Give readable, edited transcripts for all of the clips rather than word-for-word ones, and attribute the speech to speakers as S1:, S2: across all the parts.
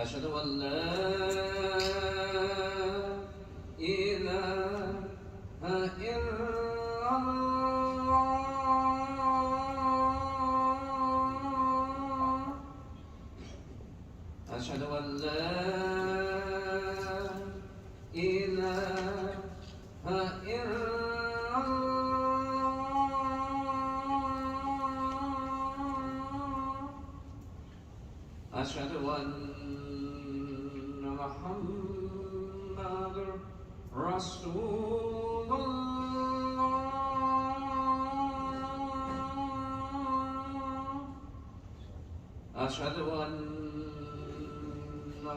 S1: أشهد أن لا إله إلا الله أشهد أن لا إله إلا الله أشهد أن محمد رسول الله أشهد أن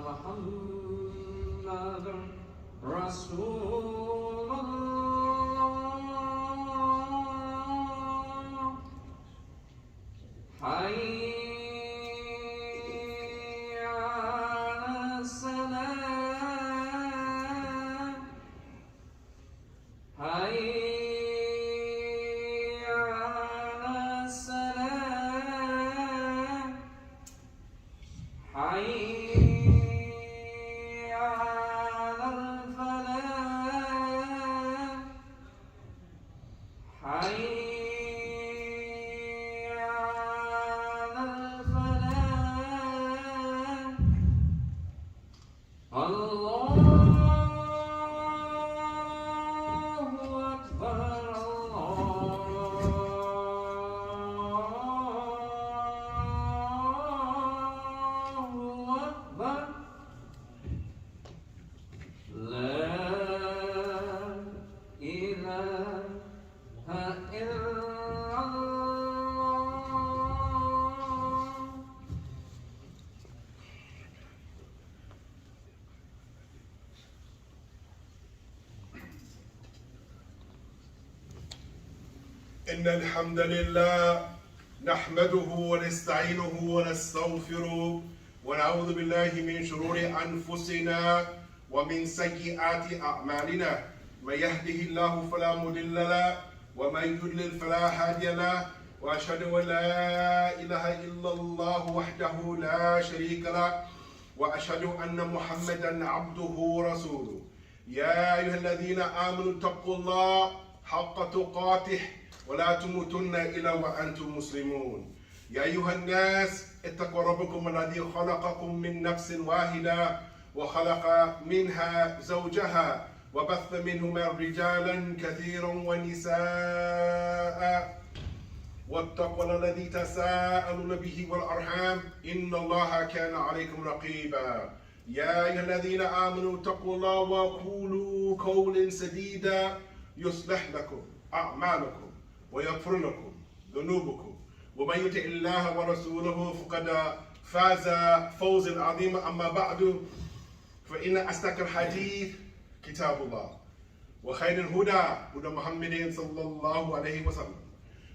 S1: محمد رسول الله حي
S2: إن الحمد لله نحمده ونستعينه ونستغفره ونعوذ بالله من شرور أنفسنا ومن سيئات أعمالنا من يهده الله فلا مضل له ومن يضلل فلا هادي له وأشهد أن لا إله إلا الله وحده لا شريك له وأشهد أن محمدا عبده ورسوله يا أيها الذين آمنوا اتقوا الله حق تقاته ولا تموتن إلا وأنتم مسلمون يا أيها الناس اتقوا ربكم الذي خلقكم من نفس واحدة وخلق منها زوجها وبث منهما رجالا كثيرا ونساء واتقوا الله الذي تساءلون به والأرحام إن الله كان عليكم رقيبا يا أيها الذين آمنوا اتقوا الله وقولوا قولا سديدا يصلح لكم أعمالكم ويغفر لكم ذنوبكم ومن يطع الله ورسوله فقد فاز فوزا عظيما. أما بعد فإن أصدق الحديث كتاب الله وخير الهدى هدى محمد صلى الله عليه وسلم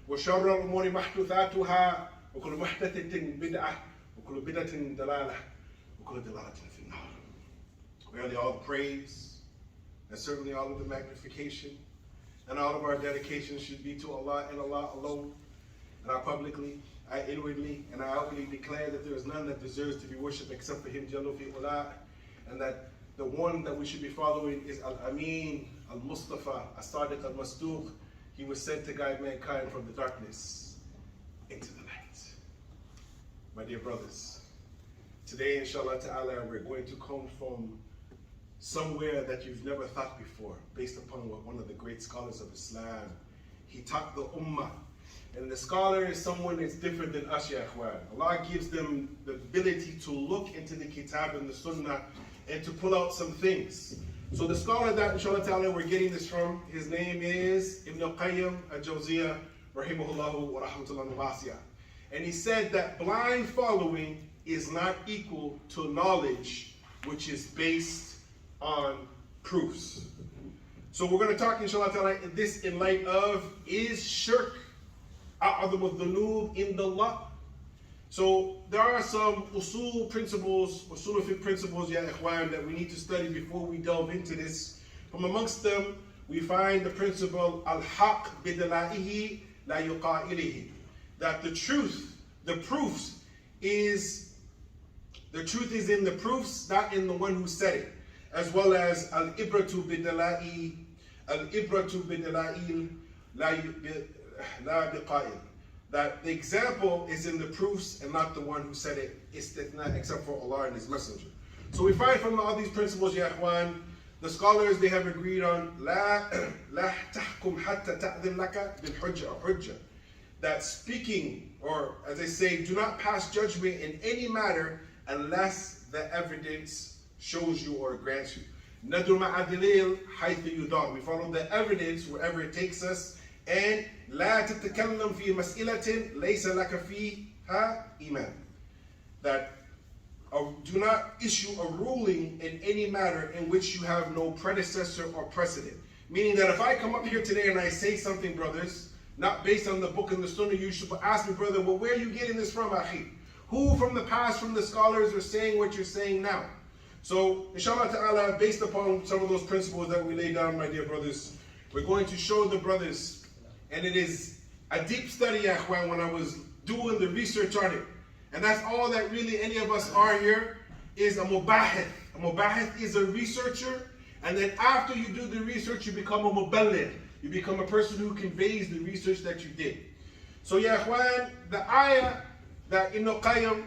S2: وشر الأمور محدثاتها وكل محدثة بدعة وكل بدعة ضلالة وكل ضلالة في النار. Really, all the praise and certainly all of the magnification and all of our dedication should be to Allah and Allah alone. And I publicly, I inwardly, and I outwardly declare that there is none that deserves to be worshipped except for Him, Jalla fi Ula, and that the one that we should be following is Al-Amin, Al-Mustafa, As-Sadiq, Al-Masduq. He was sent to guide mankind from the darkness into the light. My dear brothers, today, inshallah ta'ala, we're going to come from somewhere that you've never thought before, based upon what one of the great scholars of Islam, he taught the ummah. And the scholar is someone that's different than us, ya ikhwan. Allah gives them the ability to look into the kitab and the sunnah and to pull out some things. So the scholar that, inshallah ta'ala, we're getting this from, his name is Ibn Qayyim al-Jawziyah, rahimahullahu wa rahmatullahi wasi'ah. And he said that blind following is not equal to knowledge which is based on proofs. So we're going to talk, inshallah ta'ala, this in light of, is shirk a'adham al-dhunub indallah? So there are some usul principles, usul fiqh principles, ya ikhwan, that we need to study before we delve into this. From amongst them, we find the principle al-haq bidala'ihi la yuqa'ilihi, that the truth is in the proofs, not in the one who said it. As well as al-ibratu bidala'i la biqa'il, that the example is in the proofs and not the one who said it, istithna, except for Allah and His Messenger. So we find from all these principles, ya ikhwan, the scholars, they have agreed on la tahkum hatta ta'dhin laka bil hujja, that speaking, or as they say, do not pass judgment in any matter unless the evidence shows you or grants you. Nadru ma'adilil haythu yudar. We follow the evidence wherever it takes us. And لا تتكلم في مسئلة ليس لك فيها إيمان. That do not issue a ruling in any matter in which you have no predecessor or precedent. Meaning that if I come up here today and I say something, brothers, not based on the book and the sunnah, you should ask me, brother, well, where are you getting this from, akhi? Who from the past, from the scholars, are saying what you're saying now? So, inshallah ta'ala, based upon some of those principles that we lay down, my dear brothers, we're going to show the brothers. And it is a deep study, akhwan, when I was doing the research on it. And that's all that really any of us are here, is a mubahith. A mubahith is a researcher, and then after you do the research, you become a muballigh. You become a person who conveys the research that you did. So, ya akhwan, the ayah that Ibn Qayyim,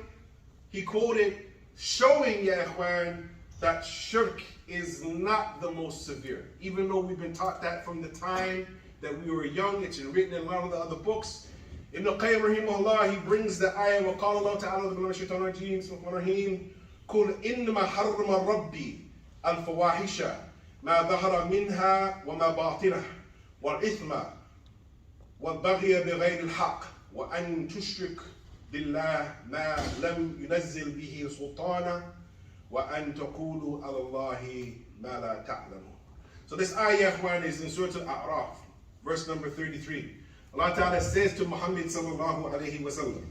S2: he quoted, showing, ya akhwan, that shirk is not the most severe. Even though we've been taught that from the time that we were young, it's written in a lot of the other books. Ibn Qayyim rahimahullah, he brings the ayah, وَقَالَ اللَّهُ تَعَالَى بِاللَّهِ الشَّيْطَانِ الرَّجِيمِ بِسْمِ اللَّهِ الرَّحْمَنِ الرَّحِيمِ قُلْ إِنَّمَا حَرَّمَ رَبِّي الْفَوَاحِشَ مَا ظَهَرَ مِنْهَا وَمَا بَاطِنَهَ وَالْإِثْمَ وَالْبَغْيَ بِغَيْرِ الْحَقِّ وَأَن تُشْرِكْ بِاللَّهِ مَا لَمْ يُنَزِّلْ بِهِ سُلْطَانًا وَأَن تَقُولُوا عَلَى اللَّهِ مَا لَا تَعْلَمُونَ. So this ayah, ikhwan, is in Surah Al-A'raf, verse number 33. Allah Ta'ala says to Muhammad sallallahu alayhi wa sallam,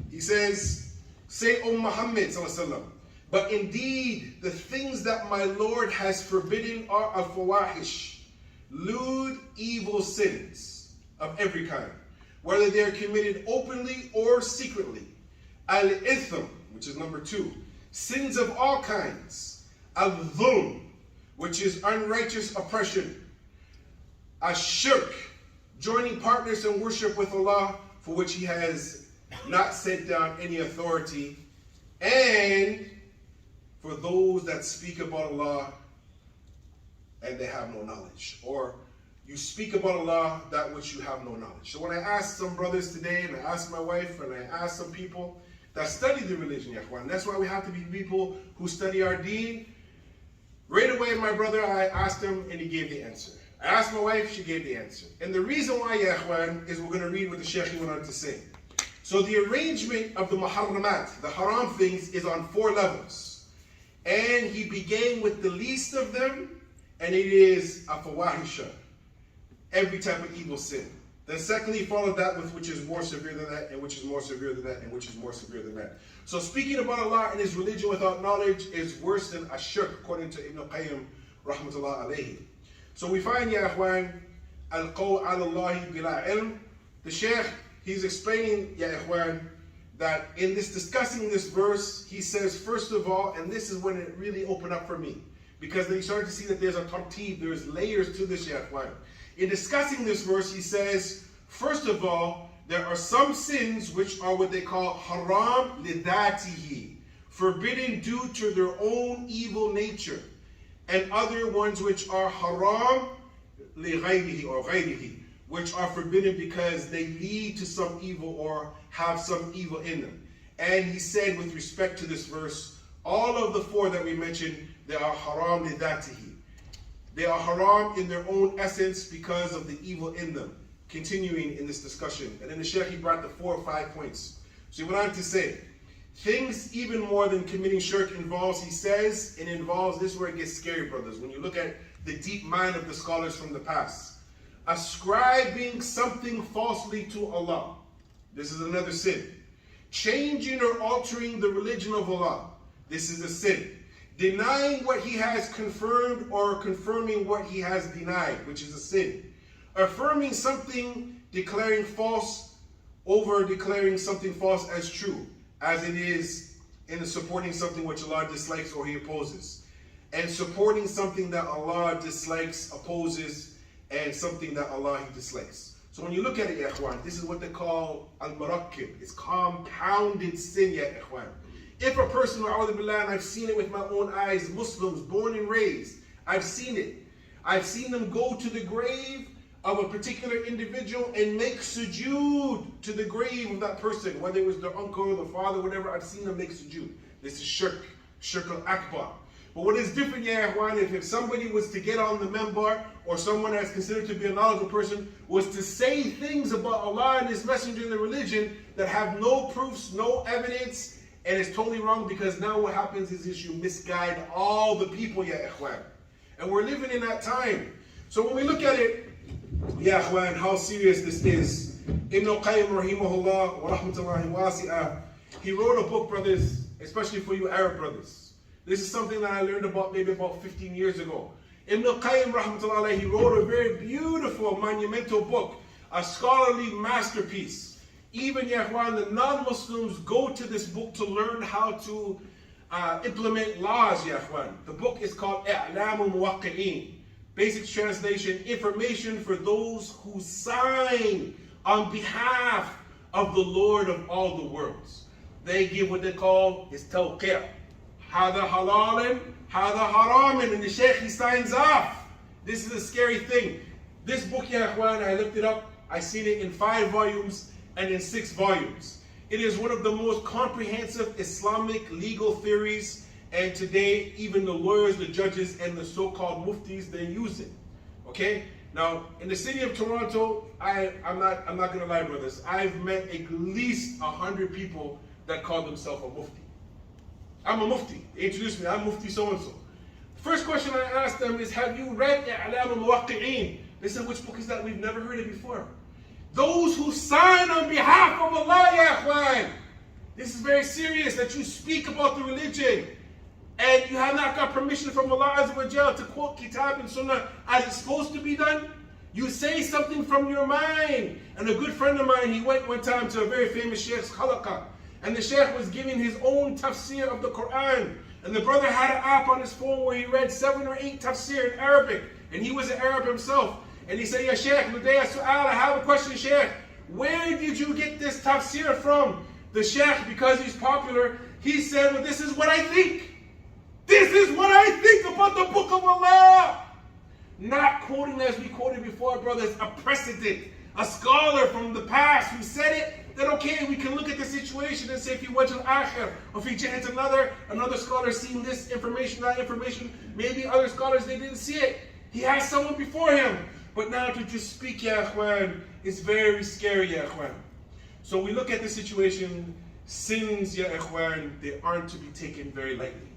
S2: He says, say, O Muhammad sallallahu alayhi wa sallam, but indeed the things that my Lord has forbidden are al-fawahish, lewd, evil sins of every kind, whether they are committed openly or secretly. Al-ithm, which is number 2, sins of all kinds. Al-dhulm, which is unrighteous oppression. Shirk, joining partners in worship with Allah, for which He has not sent down any authority. And for those that speak about Allah and they have no knowledge. Or you speak about Allah that which you have no knowledge. So when I ask some brothers today, and I ask my wife, and I ask some people that study the religion, and that's why we have to be people who study our deen. Right away, my brother, I asked him, and he gave the answer. I asked my wife, she gave the answer. And the reason why, ya ikhwan, is we're going to read what the Shaykh went on to say. So the arrangement of the muharramat, the haram things, is on 4 levels. And he began with the least of them, and it is a fawahisha, every type of evil sin. Then secondly, he followed that with which is more severe than that, and which is more severe than that, and which is more severe than that. So speaking about Allah and His religion without knowledge is worse than a shirk, according to Ibn Qayyim, rahmatullah alayhi. So we find, ya ikhwan, al-qawl ala Allahi bila ilm. The Shaykh, he's explaining, ya ikhwan, that in this discussing this verse, he says, first of all, and this is when it really opened up for me, because then you started to see that there's a tartib, there's layers to this, ya ikhwan. In discussing this verse, he says, first of all, there are some sins which are what they call haram lidatihi, forbidden due to their own evil nature, and other ones which are haram li ghayrihi or ghayrihi, which are forbidden because they lead to some evil or have some evil in them. And he said with respect to this verse, all of the 4 that we mentioned, they are haram li dhatihi. They are haram in their own essence because of the evil in them. Continuing in this discussion. And then the Shaykh, he brought the 4 or 5 points. So he went on to say, things even more than committing shirk involves, he says, it involves, this is where it gets scary, brothers, when you look at the deep mind of the scholars from the past. Ascribing something falsely to Allah. This is another sin. Changing or altering the religion of Allah. This is a sin. Denying what He has confirmed or confirming what He has denied, which is a sin. Affirming something, declaring false over declaring something false as true, as it is in supporting something which Allah dislikes or He opposes. And supporting something that Allah dislikes, opposes, and something that Allah He dislikes. So when you look at it, ya ikhwan, this is what they call al-murakkib. It's compounded sin, ya ikhwan. If a person, and I've seen it with my own eyes, Muslims born and raised, I've seen it. I've seen them go to the grave of a particular individual and make sujood to the grave of that person, whether it was their uncle or the father, whatever. I've seen them make sujood. This is shirk, shirk al-akbar. But what is different, ya ikhwan, if somebody was to get on the member, or someone that's considered to be a knowledgeable person, was to say things about Allah and His Messenger and the religion that have no proofs, no evidence, and it's totally wrong, because now what happens is you misguide all the people, ya ikhwan. And we're living in that time. So when we look at it, ya ikhwan, how serious this is. Ibn al-Qayyim rahimahullah wa rahmatullahi wasi'ah, he wrote a book, brothers, especially for you Arab brothers. This is something that I learned about maybe about 15 years ago. Ibn al-Qayyim rahmatullahi, he wrote a very beautiful, monumental book, a scholarly masterpiece. Even, ya ikhwan, the non-Muslims go to this book to learn how to implement laws, ya ikhwan. The book is called I'lam al-Muwaqqi'in. Basic translation, information for those who sign on behalf of the Lord of all the worlds. They give what they call his tawqi'. Hada halalin, hada haramin, and the Shaykh, he signs off. This is a scary thing. This book, ya ikhwan, I looked it up, I seen it in 5 volumes and in 6 volumes. It is one of the most comprehensive Islamic legal theories, and today even the lawyers, the judges, and the so-called muftis, they use it. Okay? Now, in the city of Toronto, I'm not gonna lie, brothers, I've met at least 100 people that call themselves a mufti. I'm a mufti. They introduced me, I'm mufti so-and-so. First question I asked them is, have you read I'lam al-Muwaqqi'in? They said, which book is that? We've never heard it before. Those who sign on behalf of Allah, ya ikhwan. This is very serious, that you speak about the religion and you have not got permission from Allah Azza wa Jal to quote Kitab and Sunnah as it's supposed to be done. You say something from your mind. And a good friend of mine, he went one time to a very famous Sheikh's halaqah, and the Sheikh was giving his own tafsir of the Quran. And the brother had an app on his phone where he read 7 or 8 tafsir in Arabic. And he was an Arab himself. And he said, Ya Sheikh, I have a question, Sheikh. Where did you get this tafsir from? The Sheikh, because he's popular, he said, well, this is what I think. This is what I think about the book of Allah. Not quoting, as we quoted before, brothers, a precedent, a scholar from the past who said it, then okay, we can look at the situation and say, if you watch al-akhir, or if you chance another scholar seen this information, that information, maybe other scholars, they didn't see it. He has someone before him. But now to just speak, ya ikhwan, is very scary, ya ikhwan. So we look at the situation, sins, ya ikhwan, they aren't to be taken very lightly.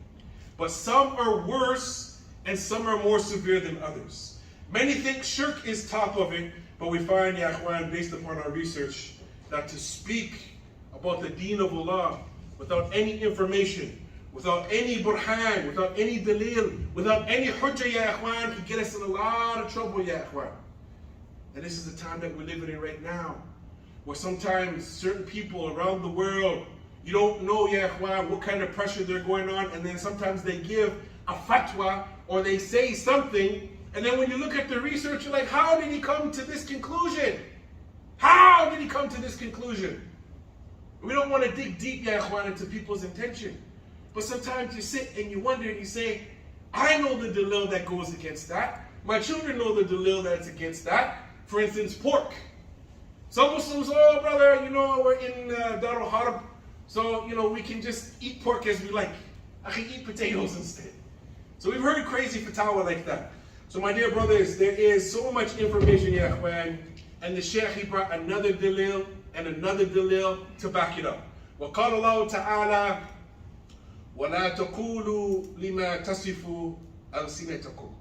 S2: But some are worse, and some are more severe than others. Many think shirk is top of it, but we find, ya ikhwan, based upon our research, that to speak about the deen of Allah without any information, without any burhan, without any dalil, without any hujjah, ya ikhwan, can get us in a lot of trouble, ya ikhwan. And this is the time that we're living in right now, where sometimes certain people around the world, you don't know, ya ikhwan, what kind of pressure they're going on, and then sometimes they give a fatwa, or they say something, and then when you look at the research, you're like, how did he come to this conclusion? How did he come to this conclusion? We don't want to dig deep, ya ikhwan, into people's intention. But sometimes you sit and you wonder and you say, I know the dalil that goes against that. My children know the dalil that's against that. For instance, pork. Some Muslims, oh brother, we're in Darul Harb, so we can just eat pork as we like. I can eat potatoes instead. So we've heard crazy fatwa like that. So my dear brothers, there is so much information here, Ikhwan, and the Shaykh, he brought another dalil and another dalil to back it up. وقال الله تعالى ولا تقولوا لما تصف ألسنتكم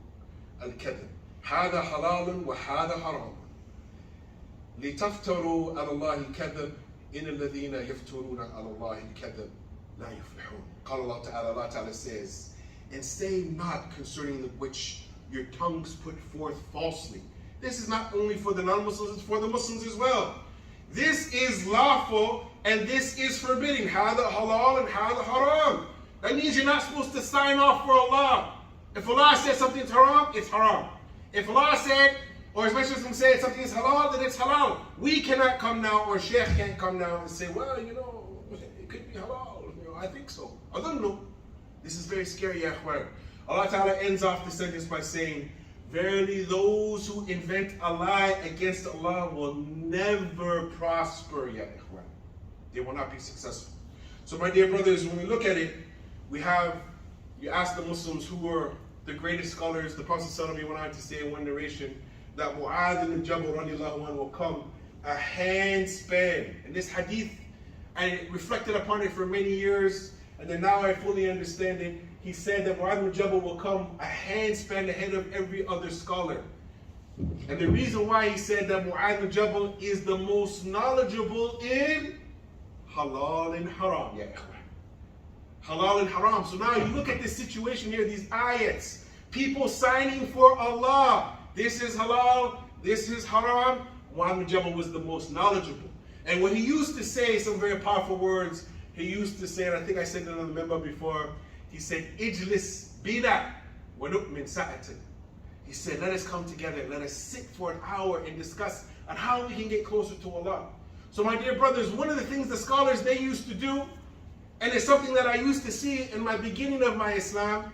S2: الكذب هذا حلال وهذا حرام لتفتروا على الله الكذب إن الذين يفترون على الله الكذب لا يفلحون. قال الله تعالى, Allah Ta'ala says, and say not concerning which your tongues put forth falsely. This is not only for the non-Muslims, it's for the Muslims as well. This is lawful and this is forbidden. Hada halal and hada haram. That means you're not supposed to sign off for Allah. If Allah says something is haram, it's haram. If Allah said, or as Muslims say something is halal, then it's halal. We cannot come now, or Shaykh can't come now and say, well, you know, it could be halal. You know, I think so. I don't know. This is very scary, ya akhwan. Allah Ta'ala ends off the sentence by saying, verily those who invent a lie against Allah will never prosper, ya ikhwan. They will not be successful. So my dear brothers, when we look at it, we have, you ask the Muslims who were the greatest scholars. The Prophet ﷺ went on to say in one narration that Mu'adh ibn Jabal radiallahu anhu will come a handspan. And this hadith, I reflected upon it for many years, and then now I fully understand it. He said that Mu'adh ibn Jabal will come a handspan ahead of every other scholar. And the reason why he said that Mu'adh ibn Jabal is the most knowledgeable in halal and haram. Yeah. Halal and haram. So now you look at this situation here, these ayats. People signing for Allah. This is halal, this is haram. Mu'adh ibn Jabal was the most knowledgeable. And when he used to say some very powerful words, he used to say, and I think I said it on the member before, he said, Ijlis bina wa nu'min sa'atan. He said, let us come together, let us sit for an hour and discuss on how we can get closer to Allah. So my dear brothers, one of the things the scholars, they used to do, and it's something that I used to see in my beginning of my Islam,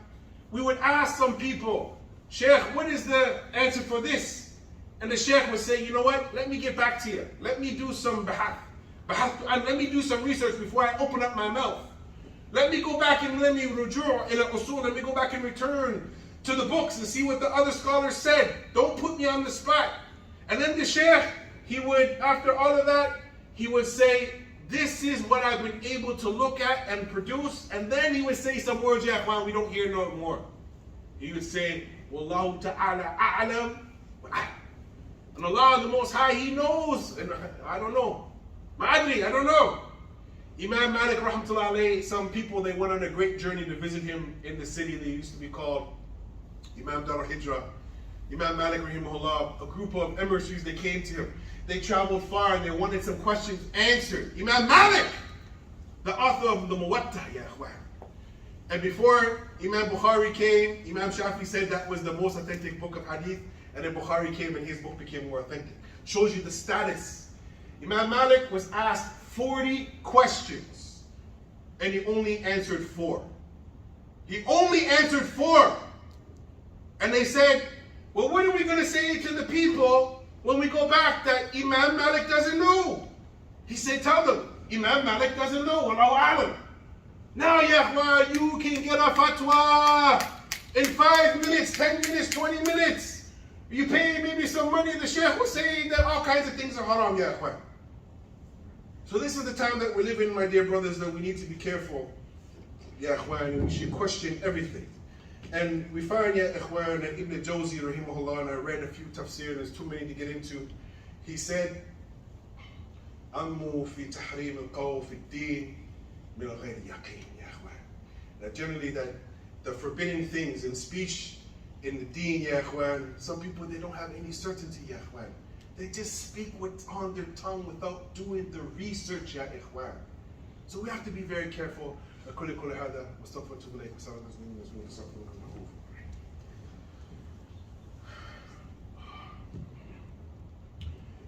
S2: we would ask some people, Shaykh, what is the answer for this? And the Shaykh would say, you know what, let me get back to you. Let me do some bahath, and let me do some research before I open up my mouth. Let me go back and let me ruju' ila usul, let me go back and return to the books and see what the other scholars said. Don't put me on the spot. And then the Shaykh, he would, after all of that, he would say, this is what I've been able to look at and produce. And then he would say some words, ya akhwan, we don't hear no more. He would say, Wallahu ta'ala a'lam wa a'lam. And Allah, the Most High, He knows. And I don't know. Ma'adri, I don't know. Imam Malik, rahmatullah alayhi, some people, they went on a great journey to visit him in the city. They used to be called Imam Dar al-Hijra. Imam Malik, rahimahullah, a group of emissaries, they came to him. They traveled far and they wanted some questions answered. Imam Malik, the author of the Muwatta, ya akhwan. And before Imam Bukhari came, Imam Shafi said that was the most authentic book of hadith. And then Bukhari came and his book became more authentic. Shows you the status. Imam Malik was asked 40 questions and he only answered 4. He only answered 4. And they said, well, what are we going to say to the people when we go back that Imam Malik doesn't know? He said, tell them, Imam Malik doesn't know. Wallahu a'lam. Now, ya you can get a fatwa in 5 minutes, 10 minutes, 20 minutes. You pay maybe some money, the Shaykh will say that all kinds of things are haram, ya akhwan. So this is the time that we live in, my dear brothers, that we need to be careful, ya akhwan, and we should question everything. And we find, ya akhwan, that Ibn Jawzi, rahimahullah, and I read a few tafsir, there's too many to get into. He said, Ammu fi tahrim al-qawl fi ad-din min ghayri yaqeen, ya akhwan. That generally that the forbidden things in speech, in the deen, ya akhwan, some people, they don't have any certainty, ya akhwan. They just speak what's on their tongue without doing the research, ya ikhwan. So we have to be very careful.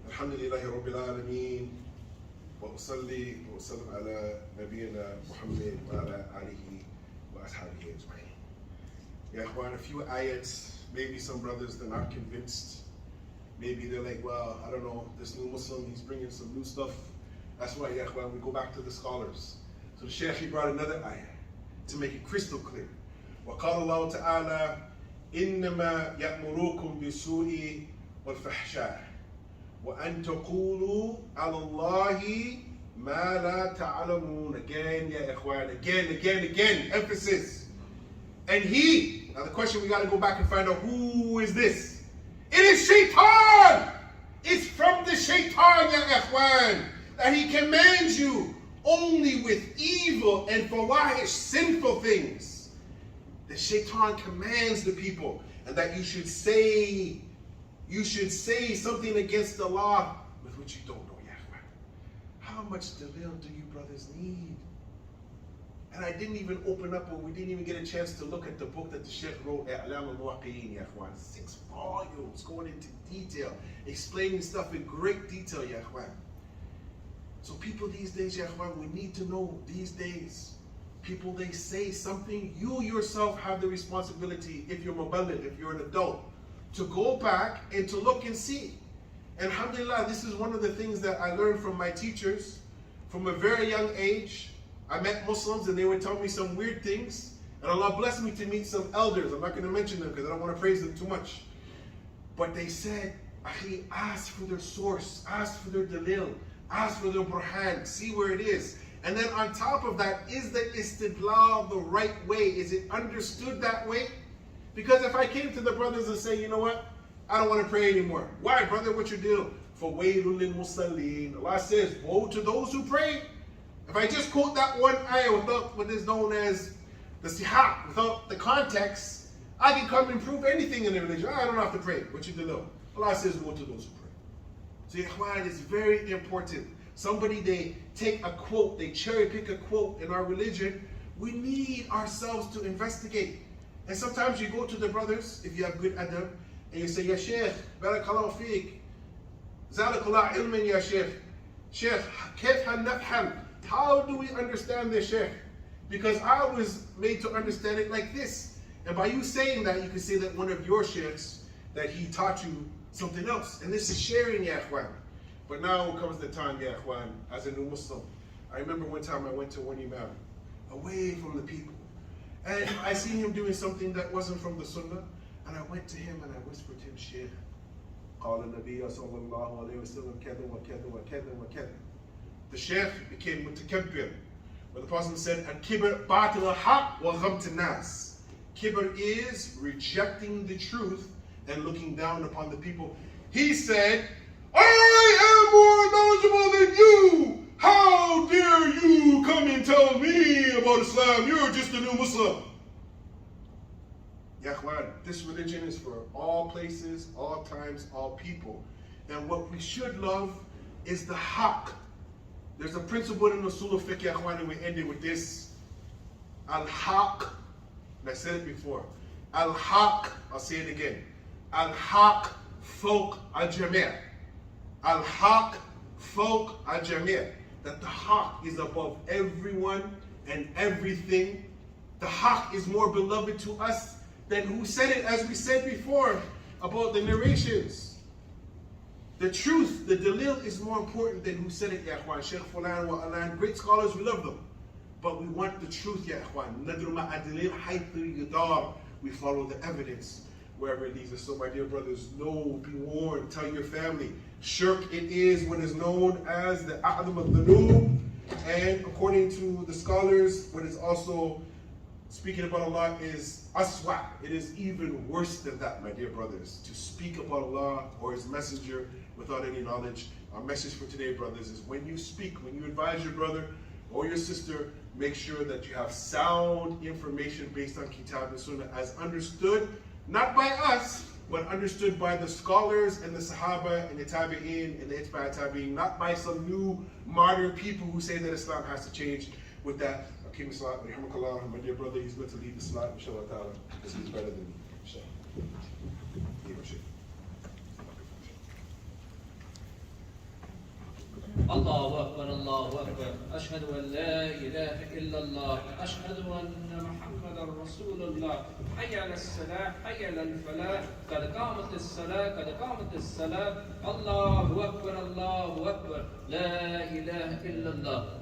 S2: Alhamdulillahi Rabbil Alameen. Wa usalli wa sallam ala nabiyyina Muhammad wa ala alihi wa ashabihi ajma'in. Ya ikhwan, a few ayats, maybe some brothers, they're not convinced. Maybe they're like, well, I don't know, this new Muslim, he's bringing some new stuff. That's why, ya ikhwan, we go back to the scholars. So the Shaykh, he brought another ayah to make it crystal clear. وَقَالَ اللَّهُ تَعَالَى إنما يأمركم بالسوء والفحشاء وأن تقولوا على الله ما لا تعلمون. Again, يا إخوان, again, emphasis. And he, now the question we got to go back and find out, who is this? It is Shaitan. It's from the Shaitan, ya Ikhwan, that he commands you only with evil and fawahish, sinful things. The Shaitan commands the people, and that you should say something against Allah with which you don't know, ya Ikhwan. How much dalil do you brothers need? And I didn't even open up, or we didn't even get a chance to look at the book that the Sheikh wrote, I'Lam al-Muwaqqi'in, ya Ikhwan. 6 volumes going into detail, explaining stuff in great detail, ya Ikhwan. So people these days, ya Ikhwan, we need to know these days, people, they say something, you yourself have the responsibility, if you're muballigh, if you're an adult, to go back and to look and see. And alhamdulillah, this is one of the things that I learned from my teachers from a very young age. I met Muslims and they would tell me some weird things, and Allah blessed me to meet some elders. I'm not going to mention them because I don't want to praise them too much. But they said, Akhi, ask for their source, ask for their dalil, ask for their burhan, see where it is. And then on top of that, is the istidlal the right way? Is it understood that way? Because if I came to the brothers and say, you know what, I don't want to pray anymore. Why, brother, what's your deal? For waylun lil musallin. Allah says, woe to those who pray. If I just quote that one ayah without what is known as the sihah, without the context, I can come and prove anything in the religion. I don't have to pray. What you do? Allah says, woe to those who pray. So, ikhwan, it's very important. Somebody, they take a quote, they cherry pick a quote in our religion. We need ourselves to investigate. And sometimes you go to the brothers, if you have good adab, and you say, Ya Sheikh, barakallahu feek, zadakallah ilmin ya Sheikh. Sheikh, kayf nafham? How do we understand this, Sheikh? Because I was made to understand it like this. And by you saying that, you can say that one of your sheikhs, that he taught you something else. And this is sharing, ya ikhwan. But now comes the time, ya ikhwan, as a new Muslim. I remember one time I went to one imam, away from the people. And I seen him doing something that wasn't from the sunnah. And I went to him and I whispered to him, Sheikh, قال النبي صلى الله عليه وسلم كذا وكذا وكذا وكذا. The Sheikh became mutakabbir, where the Prophet said, Al-kibr batil al-haq wa ghamt al-nas. Kibr is rejecting the truth and looking down upon the people. He said, I am more knowledgeable than you. How dare you come and tell me about Islam? You're just a new Muslim. Ya ikhwan, this religion is for all places, all times, all people. And what we should love is the haqq. There's a principle in Usul al-Fiqh, ya ikhwan, and we ended with this. Al-haqq. And I said it before. Al-haqq, I'll say it again. Al-haqq fawq al-jami'. Al-haqq fawq al-jami'. That the haqq is above everyone and everything. The haqq is more beloved to us than who said it, as we said before about the narrations. The truth, the dalil is more important than who said it, ya ikhwan. Shaykh Fulan wa Alan, great scholars, we love them. But we want the truth, ya ikhwan. Nadru ma'adilil haythu yudar. We follow the evidence wherever it leads us. So my dear brothers, know, be warned, tell your family. Shirk, it is what is known as the a'dham al-dhunub. And according to the scholars, what is also speaking about Allah is aswa. It is even worse than that, my dear brothers, to speak about Allah or His messenger without any knowledge. Our message for today, brothers, is when you speak, when you advise your brother or your sister, make sure that you have sound information based on Kitab and Sunnah as understood, not by us, but understood by the scholars and the Sahaba and the Tabi'in and the Itba' Tabi'in, not by some new modern people who say that Islam has to change. With that, Akim Salat, Rahmakallah, my dear brother, he's going to lead the Salat, inshallah ta'ala, because he's better than me, inshallah.
S1: الله أكبر الله أكبر أشهد أن لا إله إلا الله أشهد أن محمدا رسول الله حي على الصلاة حي على الفلاح قد قامت الصلاة قد قامت الصلاة الله أكبر الله أكبر لا إله إلا الله.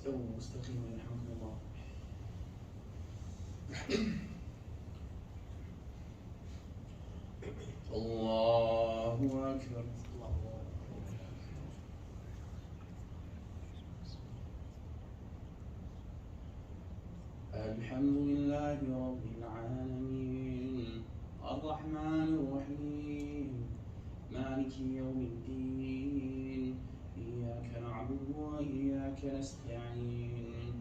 S3: استووا واستقيموا يرحمكم الله. الله أكبر. الحمد لله رب العالمين الرحمن الرحيم مالك يوم الدين إياك نعبد وإياك نستعين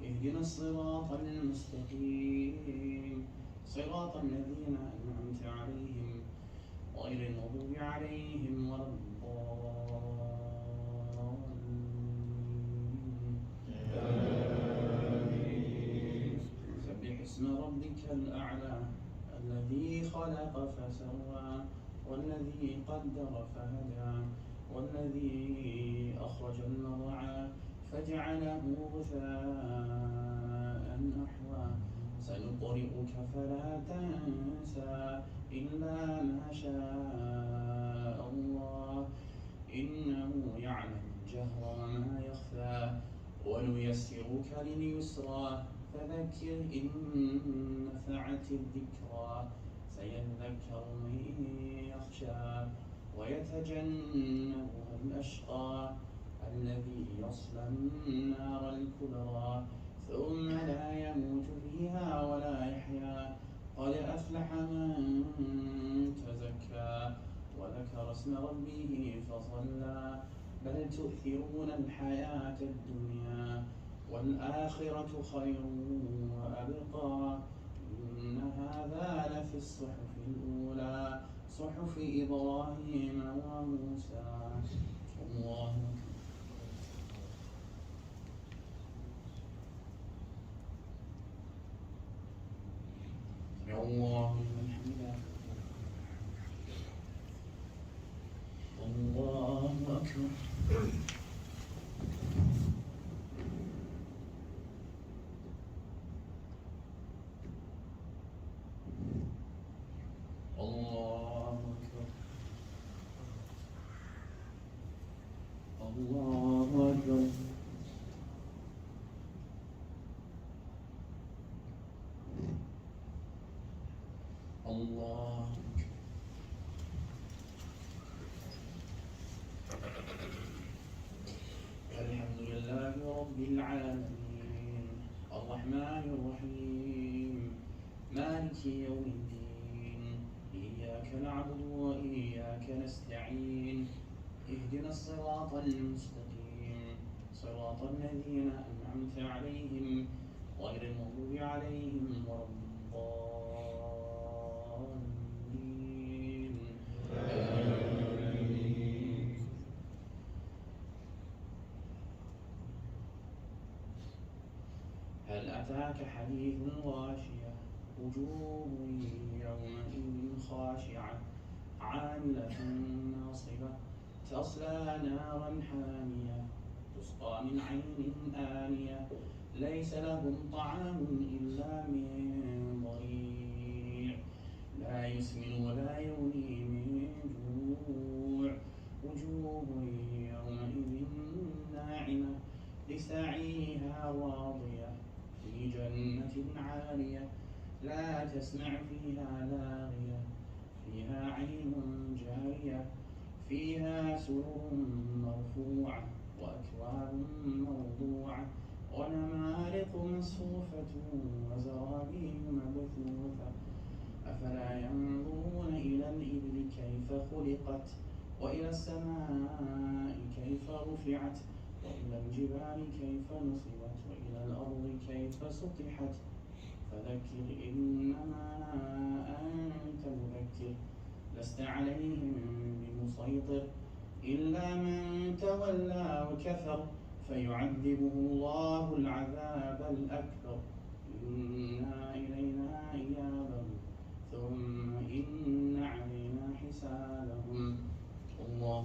S3: اهدنا الصراط المستقيم صراط الذين أنعمت عليهم غير المغضوب عليهم ولا الضالين. سبح اسم ربك الأعلى الذي خلق فسوى والذي قدر فهدى والذي أخرج المرعى فجعله غثاء أحوى سنقرئك فلا تنسى إلا ما شاء الله إنه يعلم الجهر وما يخفى ونيسرك لليسرى فذكر إن نفعت الذكرى سيذكر من يخشى ويتجنبها الأشقى الذي يصلى النار الكبرى ثم لا يموت فيها ولا يحيا قد أفلح من تزكى وذكر اسم ربه فصلى بل تؤثرون الحياة الدنيا والآخرة خير وأبقى إن هذا لفي الصحف الأولى صحف إبراهيم وموسى. الله الله لمن حمده. الله أكبر. الله أكبر. الله أكبر. الله الحمد لله رب العالمين الرحمن الرحيم مالك يوم الدين إياك نعبد وإياك نستعين اهدنا الصراط المستقيم صراط الذين أنعمت عليهم غير المغضوب عليهم ولا الضالين. هل أتاك حديث الغاشية وجوه يومئذ خاشعة عاملة ناصبة تصلى نارا حامية تسقى من عين آنية ليس لهم طعام إلا من ضريع لا يسمن ولا يغني من جوع وجوه يومئذ ناعمة لسعيها راضية في جنة عالية لا تسمع فيها لاغية فيها عين جارية فيها سرر مرفوعة وأكواب موضوعة ونمارق مصفوفة وزرابي مبثوثة أفلا ينظرون إلى الإبل كيف خلقت وإلى السماء كيف رفعت وإلى الجبال كيف نصبت وإلى الأرض كيف سطحت فذكر إنما أنت مذكر لست عليهم بمسيطر إلا من تولى وكفر فيعذبه الله العذاب الأكبر إنا إلينا إيابهم ثم إن علينا حسابهم. الله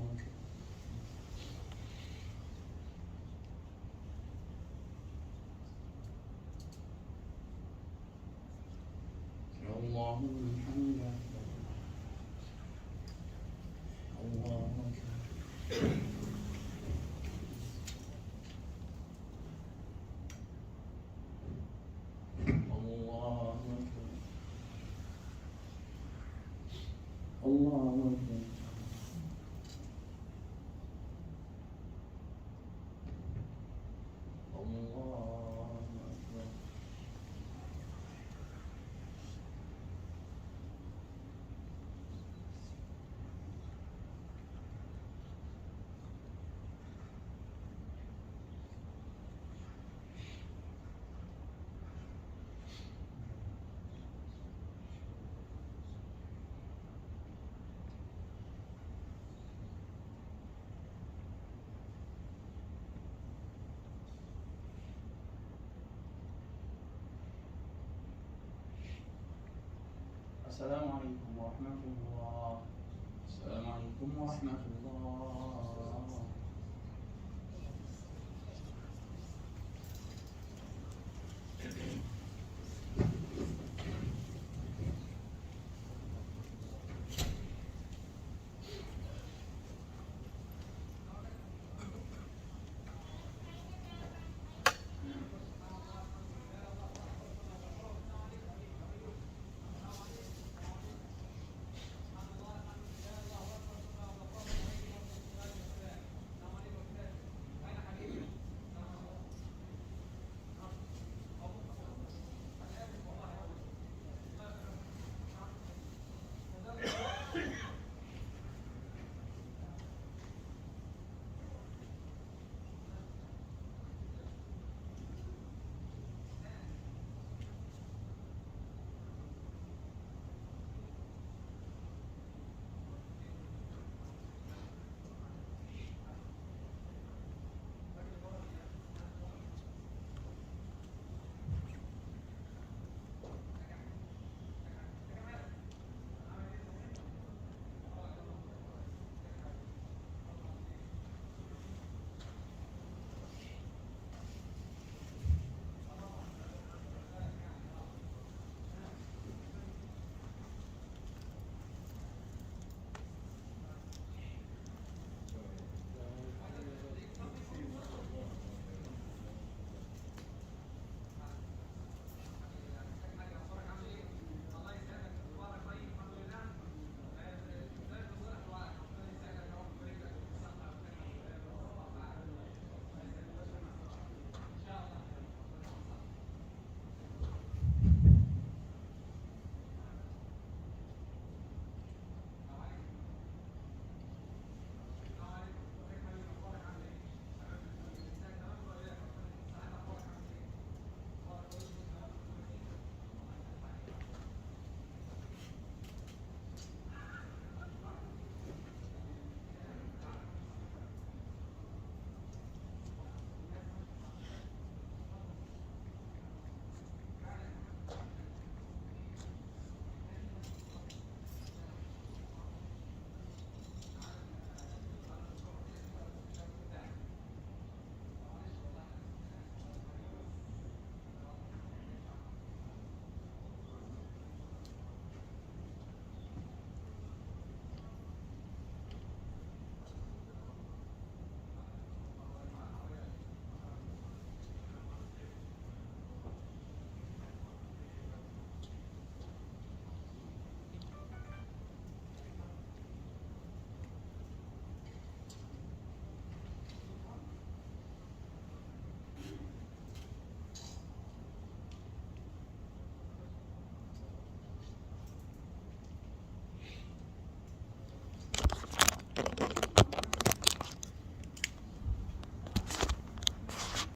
S3: الله لمن حمده. الله أكبر. الله أكبر. الله أكبر. السلام عليكم ورحمة الله. السلام عليكم ورحمة الله.